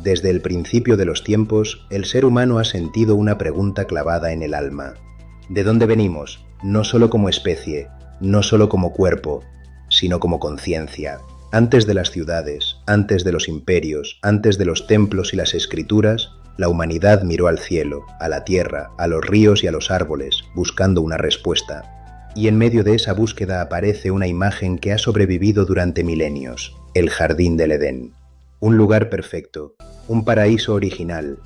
Desde el principio de los tiempos, el ser humano ha sentido una pregunta clavada en el alma. ¿De dónde venimos? No solo como especie, no solo como cuerpo, sino como conciencia. Antes de las ciudades, antes de los imperios, antes de los templos y las escrituras, la humanidad miró al cielo, a la tierra, a los ríos y a los árboles, buscando una respuesta. Y en medio de esa búsqueda aparece una imagen que ha sobrevivido durante milenios: el Jardín del Edén. Un lugar perfecto, un paraíso original,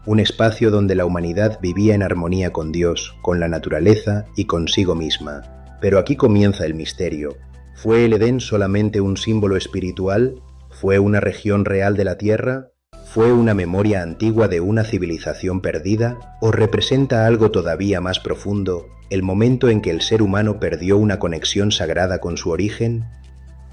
un espacio donde la humanidad vivía en armonía con Dios, con la naturaleza y consigo misma. Pero aquí comienza el misterio. ¿Fue el Edén solamente un símbolo espiritual? ¿Fue una región real de la tierra? ¿Fue una memoria antigua de una civilización perdida? ¿O representa algo todavía más profundo, el momento en que el ser humano perdió una conexión sagrada con su origen?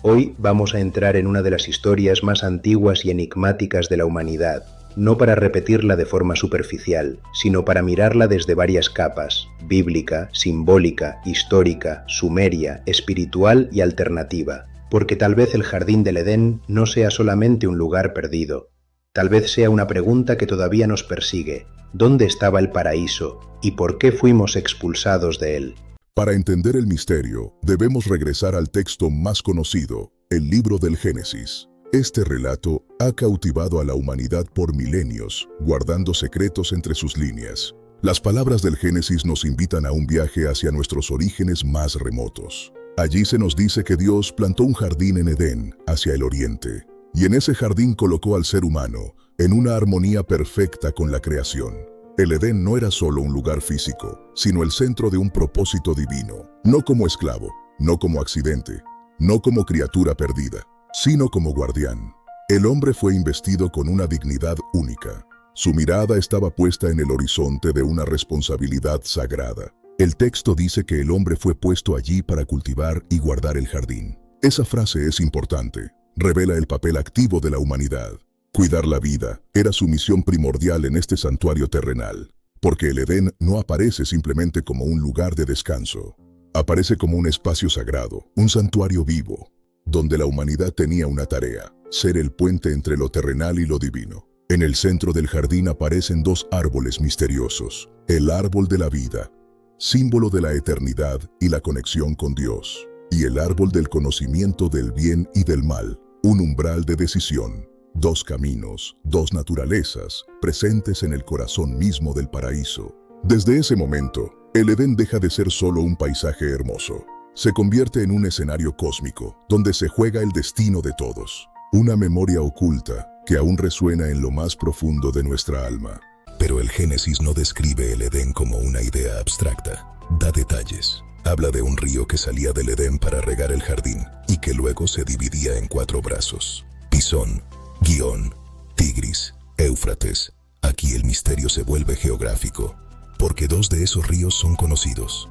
Hoy vamos a entrar en una de las historias más antiguas y enigmáticas de la humanidad, no para repetirla de forma superficial, sino para mirarla desde varias capas: bíblica, simbólica, histórica, sumeria, espiritual y alternativa. Porque tal vez el Jardín del Edén no sea solamente un lugar perdido. Tal vez sea una pregunta que todavía nos persigue: ¿dónde estaba el paraíso y por qué fuimos expulsados de él? Para entender el misterio, debemos regresar al texto más conocido, el libro del Génesis. Este relato ha cautivado a la humanidad por milenios, guardando secretos entre sus líneas. Las palabras del Génesis nos invitan a un viaje hacia nuestros orígenes más remotos. Allí se nos dice que Dios plantó un jardín en Edén, hacia el oriente, y en ese jardín colocó al ser humano en una armonía perfecta con la creación. El Edén no era solo un lugar físico, sino el centro de un propósito divino, no como esclavo, no como accidente, no como criatura perdida, sino como guardián. El hombre fue investido con una dignidad única. Su mirada estaba puesta en el horizonte de una responsabilidad sagrada. El texto dice que el hombre fue puesto allí para cultivar y guardar el jardín. Esa frase es importante. Revela el papel activo de la humanidad. Cuidar la vida era su misión primordial en este santuario terrenal, porque el Edén no aparece simplemente como un lugar de descanso. Aparece como un espacio sagrado, un santuario vivo, donde la humanidad tenía una tarea: ser el puente entre lo terrenal y lo divino. En el centro del jardín aparecen dos árboles misteriosos: el árbol de la vida, símbolo de la eternidad y la conexión con Dios, y el árbol del conocimiento del bien y del mal, un umbral de decisión. Dos caminos, dos naturalezas, presentes en el corazón mismo del paraíso. Desde ese momento, el Edén deja de ser solo un paisaje hermoso. Se convierte en un escenario cósmico, donde se juega el destino de todos. Una memoria oculta que aún resuena en lo más profundo de nuestra alma. Pero el Génesis no describe el Edén como una idea abstracta. Da detalles. Habla de un río que salía del Edén para regar el jardín y que luego se dividía en 4 brazos: Pisón, Gihón, Tigris, Éufrates. Aquí el misterio se vuelve geográfico, porque 2 de esos ríos son conocidos: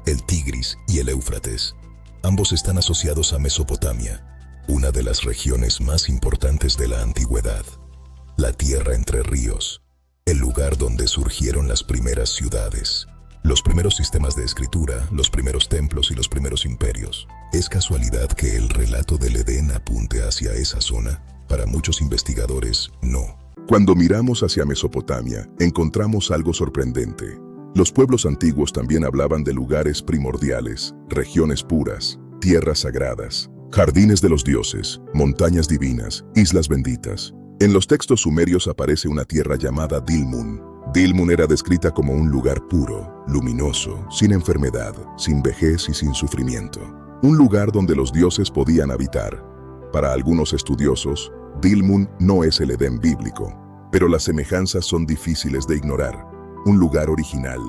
el Tigris y el Éufrates. Ambos están asociados a Mesopotamia, una de las regiones más importantes de la antigüedad. La tierra entre ríos, el lugar donde surgieron las primeras ciudades, los primeros sistemas de escritura, los primeros templos y los primeros imperios. ¿Es casualidad que el relato del Edén apunte hacia esa zona? Para muchos investigadores, no. Cuando miramos hacia Mesopotamia, encontramos algo sorprendente. Los pueblos antiguos también hablaban de lugares primordiales, regiones puras, tierras sagradas, jardines de los dioses, montañas divinas, islas benditas. En los textos sumerios aparece una tierra llamada Dilmun. Dilmun era descrita como un lugar puro, luminoso, sin enfermedad, sin vejez y sin sufrimiento. Un lugar donde los dioses podían habitar. Para algunos estudiosos, Dilmun no es el Edén bíblico, pero las semejanzas son difíciles de ignorar. Un lugar original,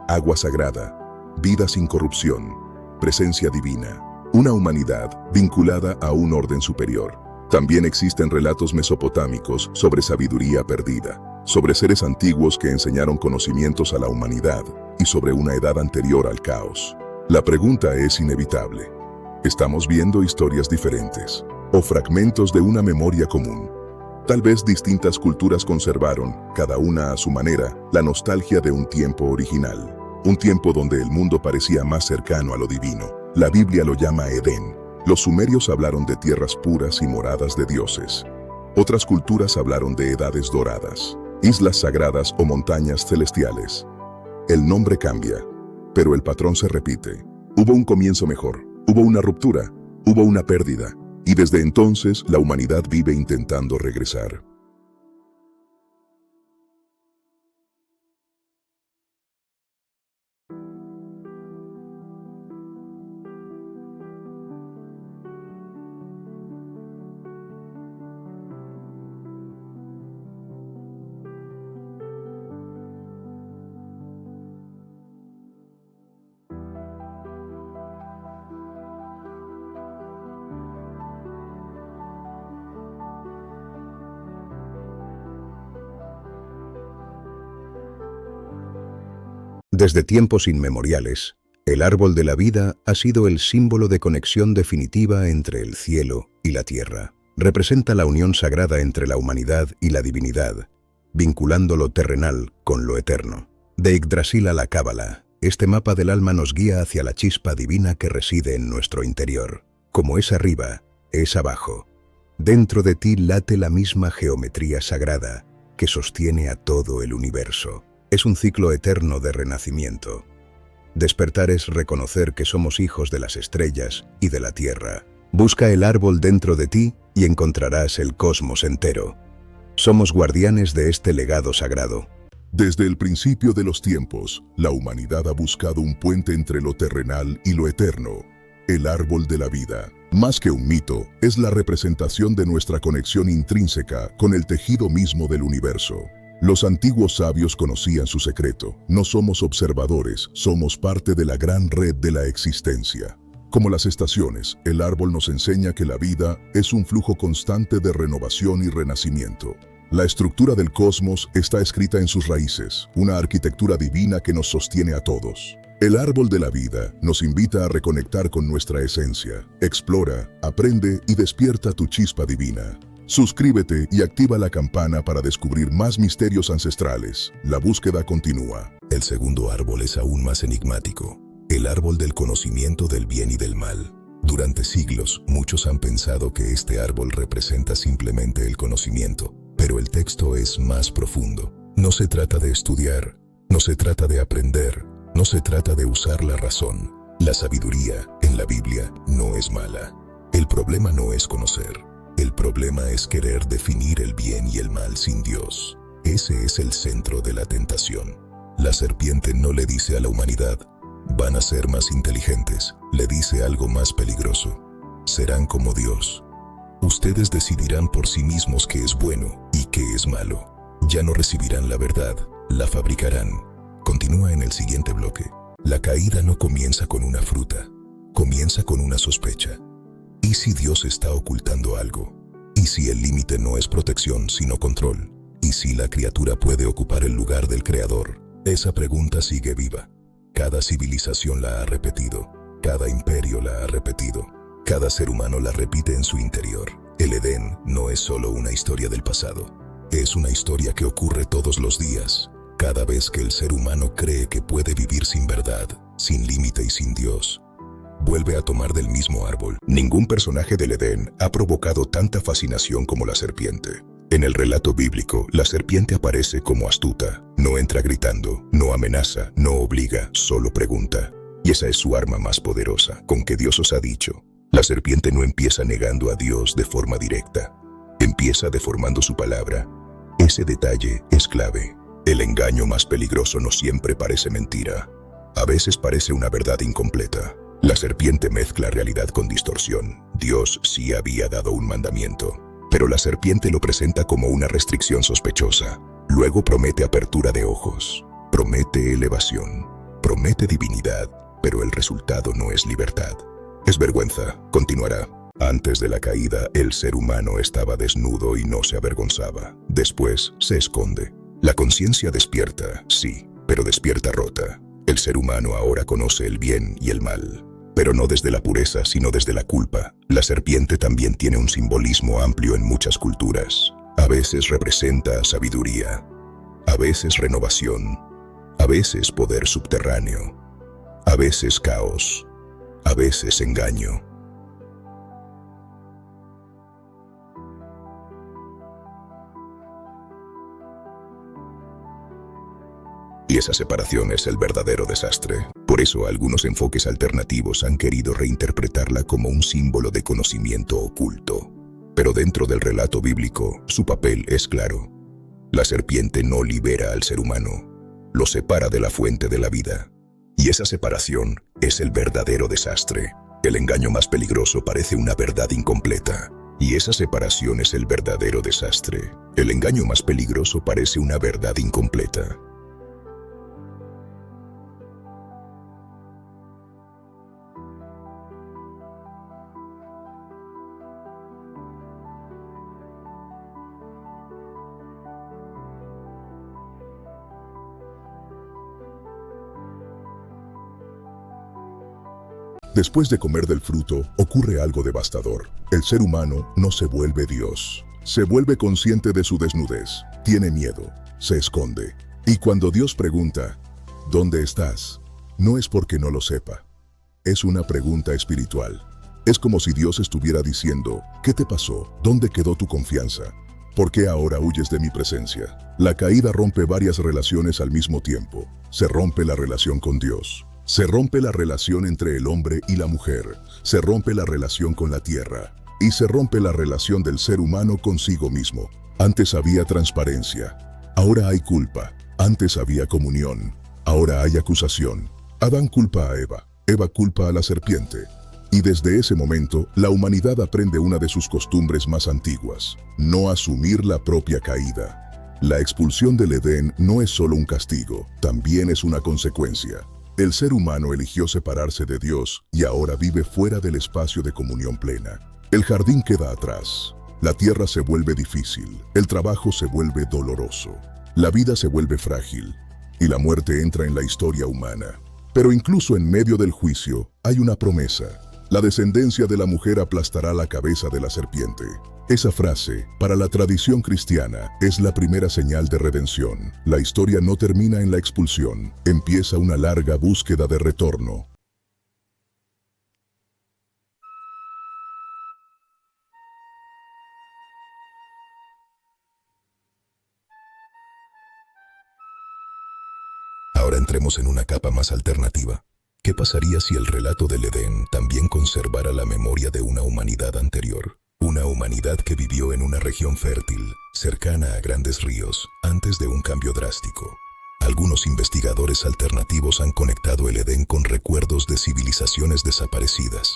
agua sagrada, vida sin corrupción, presencia divina, una humanidad vinculada a un orden superior. También existen relatos mesopotámicos sobre sabiduría perdida, sobre seres antiguos que enseñaron conocimientos a la humanidad y sobre una edad anterior al caos. La pregunta es inevitable. ¿Estamos viendo historias diferentes o fragmentos de una memoria común? Tal vez distintas culturas conservaron, cada una a su manera, la nostalgia de un tiempo original. Un tiempo donde el mundo parecía más cercano a lo divino. La Biblia lo llama Edén. Los sumerios hablaron de tierras puras y moradas de dioses. Otras culturas hablaron de edades doradas, islas sagradas o montañas celestiales. El nombre cambia, pero el patrón se repite. Hubo un comienzo mejor, hubo una ruptura, hubo una pérdida, y desde entonces la humanidad vive intentando regresar. Desde tiempos inmemoriales, el árbol de la vida ha sido el símbolo de conexión definitiva entre el cielo y la tierra. Representa la unión sagrada entre la humanidad y la divinidad, vinculando lo terrenal con lo eterno. De Yggdrasil a la Cábala, este mapa del alma nos guía hacia la chispa divina que reside en nuestro interior. Como es arriba, es abajo. Dentro de ti late la misma geometría sagrada que sostiene a todo el universo. Es un ciclo eterno de renacimiento. Despertar es reconocer que somos hijos de las estrellas y de la tierra. Busca el árbol dentro de ti y encontrarás el cosmos entero. Somos guardianes de este legado sagrado. Desde el principio de los tiempos, la humanidad ha buscado un puente entre lo terrenal y lo eterno. El árbol de la vida, más que un mito, es la representación de nuestra conexión intrínseca con el tejido mismo del universo. Los antiguos sabios conocían su secreto. No somos observadores, somos parte de la gran red de la existencia. Como las estaciones, el árbol nos enseña que la vida es un flujo constante de renovación y renacimiento. La estructura del cosmos está escrita en sus raíces, una arquitectura divina que nos sostiene a todos. El árbol de la vida nos invita a reconectar con nuestra esencia. Explora, aprende y despierta tu chispa divina. Suscríbete y activa la campana para descubrir más misterios ancestrales. La búsqueda continúa. El segundo árbol es aún más enigmático. El árbol del conocimiento del bien y del mal. Durante siglos, muchos han pensado que este árbol representa simplemente el conocimiento, pero el texto es más profundo. No se trata de estudiar, no se trata de aprender, no se trata de usar la razón. La sabiduría en la Biblia no es mala. El problema no es conocer. El problema es querer definir el bien y el mal sin Dios. Ese es el centro de la tentación. La serpiente no le dice a la humanidad, van a ser más inteligentes, le dice algo más peligroso. Serán como Dios. Ustedes decidirán por sí mismos qué es bueno y qué es malo. Ya no recibirán la verdad, la fabricarán. Continúa en el siguiente bloque. La caída no comienza con una fruta, comienza con una sospecha. ¿Y si Dios está ocultando algo? ¿Y si el límite no es protección sino control? ¿Y si la criatura puede ocupar el lugar del Creador? Esa pregunta sigue viva. Cada civilización la ha repetido, cada imperio la ha repetido, cada ser humano la repite en su interior. El Edén no es solo una historia del pasado, es una historia que ocurre todos los días, cada vez que el ser humano cree que puede vivir sin verdad, sin límite y sin Dios. Vuelve a tomar del mismo árbol. Ningún personaje del Edén ha provocado tanta fascinación como la serpiente. En el relato bíblico, la serpiente aparece como astuta. No entra gritando, no amenaza, no obliga, solo pregunta. Y esa es su arma más poderosa, con que Dios os ha dicho. La serpiente no empieza negando a Dios de forma directa. Empieza deformando su palabra. Ese detalle es clave. El engaño más peligroso no siempre parece mentira. A veces parece una verdad incompleta. La serpiente mezcla realidad con distorsión. Dios sí había dado un mandamiento, pero la serpiente lo presenta como una restricción sospechosa. Luego promete apertura de ojos, promete elevación, promete divinidad, pero el resultado no es libertad. Es vergüenza, continuará. Antes de la caída, el ser humano estaba desnudo y no se avergonzaba. Después, se esconde. La conciencia despierta, sí, pero despierta rota. El ser humano ahora conoce el bien y el mal, pero no desde la pureza, sino desde la culpa. La serpiente también tiene un simbolismo amplio en muchas culturas. A veces representa sabiduría, a veces renovación, a veces poder subterráneo, a veces caos, a veces engaño. Y esa separación es el verdadero desastre. Por eso algunos enfoques alternativos han querido reinterpretarla como un símbolo de conocimiento oculto. Pero dentro del relato bíblico, su papel es claro. La serpiente no libera al ser humano, lo separa de la fuente de la vida. Y esa separación es el verdadero desastre. El engaño más peligroso parece una verdad incompleta. Y esa separación es el verdadero desastre. El engaño más peligroso parece una verdad incompleta. Después de comer del fruto, ocurre algo devastador. El ser humano no se vuelve Dios. Se vuelve consciente de su desnudez, tiene miedo, se esconde. Y cuando Dios pregunta, ¿dónde estás?, no es porque no lo sepa. Es una pregunta espiritual. Es como si Dios estuviera diciendo, ¿qué te pasó? ¿Dónde quedó tu confianza? ¿Por qué ahora huyes de mi presencia? La caída rompe varias relaciones al mismo tiempo. Se rompe la relación con Dios. Se rompe la relación entre el hombre y la mujer, se rompe la relación con la tierra y se rompe la relación del ser humano consigo mismo. Antes había transparencia, ahora hay culpa. Antes había comunión, ahora hay acusación. Adán culpa a Eva, Eva culpa a la serpiente. Y desde ese momento, la humanidad aprende una de sus costumbres más antiguas: no asumir la propia caída. La expulsión del Edén no es solo un castigo, también es una consecuencia. El ser humano eligió separarse de Dios y ahora vive fuera del espacio de comunión plena. El jardín queda atrás, la tierra se vuelve difícil, el trabajo se vuelve doloroso, la vida se vuelve frágil y la muerte entra en la historia humana. Pero incluso en medio del juicio hay una promesa: la descendencia de la mujer aplastará la cabeza de la serpiente. Esa frase, para la tradición cristiana, es la primera señal de redención. La historia no termina en la expulsión, empieza una larga búsqueda de retorno. Ahora entremos en una capa más alternativa. ¿Qué pasaría si el relato del Edén también conservara la memoria de una humanidad anterior? Una humanidad que vivió en una región fértil, cercana a grandes ríos, antes de un cambio drástico. Algunos investigadores alternativos han conectado el Edén con recuerdos de civilizaciones desaparecidas.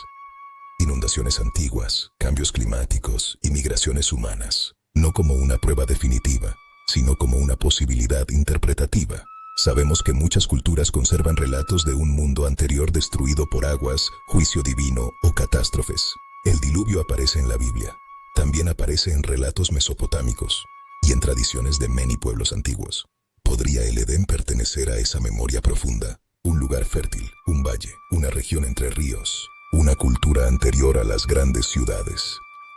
Inundaciones antiguas, cambios climáticos y migraciones humanas. No como una prueba definitiva, sino como una posibilidad interpretativa. Sabemos que muchas culturas conservan relatos de un mundo anterior destruido por aguas, juicio divino o catástrofes. El diluvio aparece en la Biblia, también aparece en relatos mesopotámicos y en tradiciones de Meni pueblos antiguos. ¿Podría el Edén pertenecer a esa memoria profunda? Un lugar fértil, un valle, una región entre ríos, una cultura anterior a las grandes ciudades,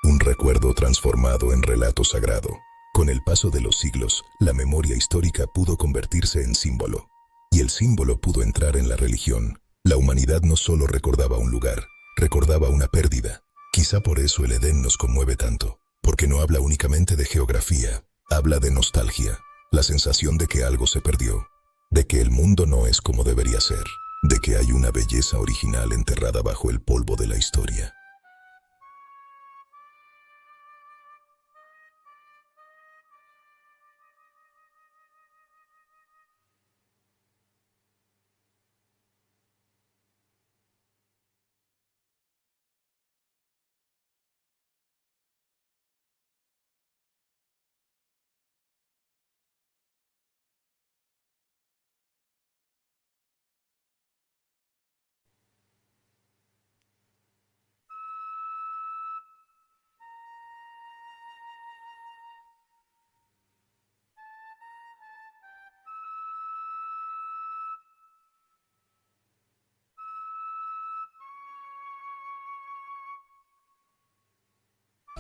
un recuerdo transformado en relato sagrado. Con el paso de los siglos, la memoria histórica pudo convertirse en símbolo, y el símbolo pudo entrar en la religión. La humanidad no solo recordaba un lugar, recordaba una pérdida. Quizá por eso el Edén nos conmueve tanto, porque no habla únicamente de geografía, habla de nostalgia, la sensación de que algo se perdió, de que el mundo no es como debería ser, de que hay una belleza original enterrada bajo el polvo de la historia.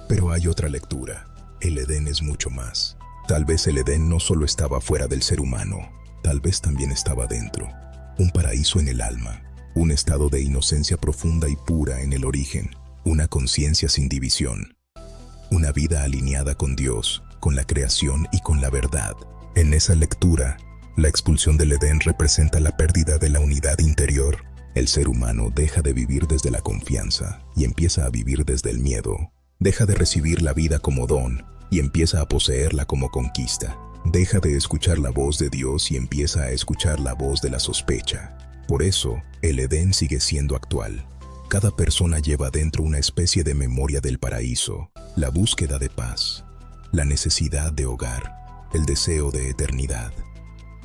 Pero hay otra lectura. El Edén es mucho más. Tal vez el Edén no solo estaba fuera del ser humano, tal vez también estaba dentro. Un paraíso en el alma, un estado de inocencia profunda y pura en el origen, una conciencia sin división. Una vida alineada con Dios, con la creación y con la verdad. En esa lectura, La expulsión del Edén representa la pérdida de la unidad interior. El ser humano deja de vivir desde la confianza y empieza a vivir desde el miedo. Deja de recibir la vida como don y empieza a poseerla como conquista. Deja de escuchar la voz de Dios y empieza a escuchar la voz de la sospecha. Por eso, el Edén sigue siendo actual. Cada persona lleva dentro una especie de memoria del paraíso, la búsqueda de paz, la necesidad de hogar, el deseo de eternidad,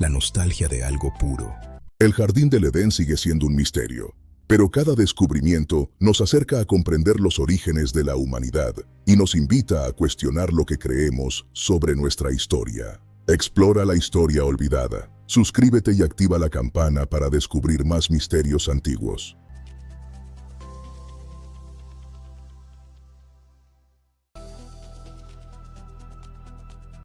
la nostalgia de algo puro. El jardín del Edén sigue siendo un misterio, pero cada descubrimiento nos acerca a comprender los orígenes de la humanidad y nos invita a cuestionar lo que creemos sobre nuestra historia. Explora la historia olvidada. Suscríbete y activa la campana para descubrir más misterios antiguos.